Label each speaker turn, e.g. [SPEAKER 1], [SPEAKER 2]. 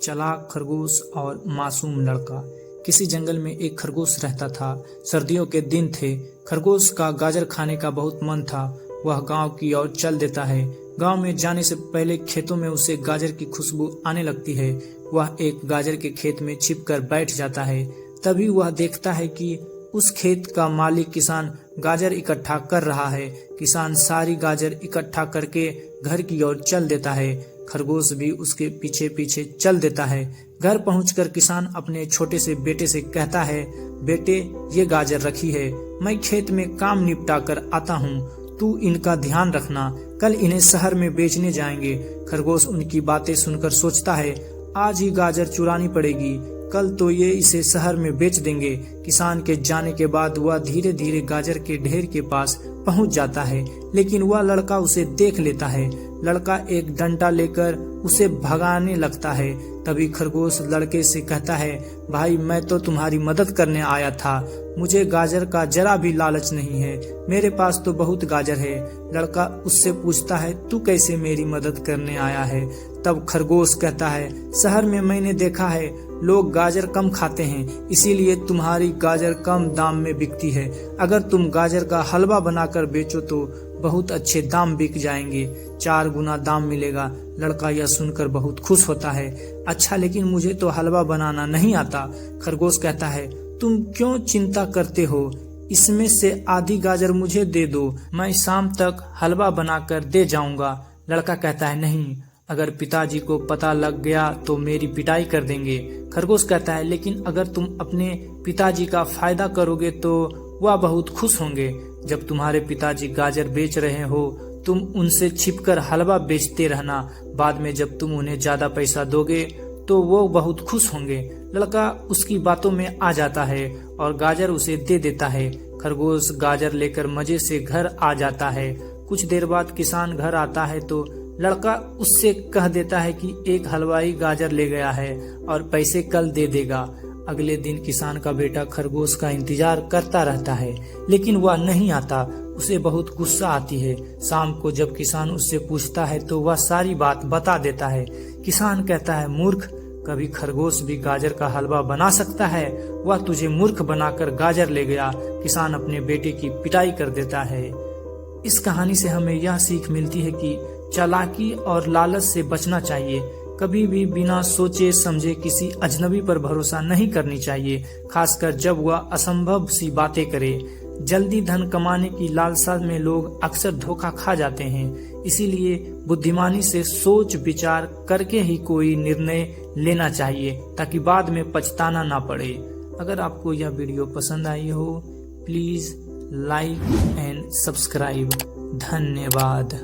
[SPEAKER 1] चालाक खरगोश और मासूम लड़का। किसी जंगल में एक खरगोश रहता था। सर्दियों के दिन थे। खरगोश का गाजर खाने का बहुत मन था। वह गांव की ओर चल देता है। गांव में जाने से पहले खेतों में उसे गाजर की खुशबू आने लगती है। वह एक गाजर के खेत में छिपकर बैठ जाता है। तभी वह देखता है कि उस खेत का मालिक किसान गाजर इकट्ठा कर रहा है। किसान सारी गाजर इकट्ठा करके घर की ओर चल देता है। खरगोश भी उसके पीछे पीछे चल देता है। घर पहुंचकर किसान अपने छोटे से बेटे से कहता है, बेटे ये गाजर रखी है, मैं खेत में काम निपटा कर आता हूँ, तू इनका ध्यान रखना, कल इन्हें शहर में बेचने जाएंगे। खरगोश उनकी बातें सुनकर सोचता है, आज ही गाजर चुरानी पड़ेगी, कल तो ये इसे शहर में बेच देंगे। किसान के जाने के बाद वह धीरे धीरे गाजर के ढेर के पास पहुंच जाता है, लेकिन वह लड़का उसे देख लेता है। लड़का एक डंडा लेकर उसे भगाने लगता है। तभी खरगोश लड़के से कहता है, भाई मैं तो तुम्हारी मदद करने आया था, मुझे गाजर का जरा भी लालच नहीं है, मेरे पास तो बहुत गाजर है। लड़का उससे पूछता है, तू कैसे मेरी मदद करने आया है? तब खरगोश कहता है, शहर में मैंने देखा है लोग गाजर कम खाते हैं, इसीलिए तुम्हारी गाजर कम दाम में बिकती है। अगर तुम गाजर का हलवा बनाकर बेचो तो बहुत अच्छे दाम बिक जाएंगे, 4 गुना दाम मिलेगा। लड़का यह सुनकर बहुत खुश होता है। अच्छा, लेकिन मुझे तो हलवा बनाना नहीं आता। खरगोश कहता है, तुम क्यों चिंता करते हो, इसमें से आधी गाजर मुझे दे दो, मैं शाम तक हलवा बनाकर दे जाऊंगा। लड़का कहता है, नहीं, अगर पिताजी को पता लग गया तो मेरी पिटाई कर देंगे। खरगोश कहता है, लेकिन अगर तुम अपने पिताजी का फायदा करोगे तो वह बहुत खुश होंगे। जब तुम्हारे पिताजी गाजर बेच रहे हो, तुम उनसे छिपकर हलवा बेचते रहना, बाद में जब तुम उन्हें ज्यादा पैसा दोगे तो वो बहुत खुश होंगे। लड़का उसकी बातों में आ जाता है और गाजर उसे दे देता है। खरगोश गाजर लेकर मजे से घर आ जाता है। कुछ देर बाद किसान घर आता है तो लड़का उससे कह देता है कि एक हलवाई गाजर ले गया है और पैसे कल दे देगा। अगले दिन किसान का बेटा खरगोश का इंतजार करता रहता है, लेकिन वह नहीं आता। उसे बहुत गुस्सा आती है। शाम को जब किसान उससे पूछता है तो वह सारी बात बता देता है। किसान कहता है, मूर्ख, कभी खरगोश भी गाजर का हलवा बना सकता है? वह तुझे मूर्ख बनाकर गाजर ले गया। किसान अपने बेटे की पिटाई कर देता है। इस कहानी से हमें यह सीख मिलती है कि चालाकी और लालच से बचना चाहिए। कभी भी बिना सोचे समझे किसी अजनबी पर भरोसा नहीं करनी चाहिए, खासकर जब वह असंभव सी बातें करे। जल्दी धन कमाने की लालसा में लोग अक्सर धोखा खा जाते हैं, इसीलिए बुद्धिमानी से सोच विचार करके ही कोई निर्णय लेना चाहिए, ताकि बाद में पछताना ना पड़े। अगर आपको यह वीडियो पसंद आई हो, प्लीज लाइक एंड सब्सक्राइब। धन्यवाद।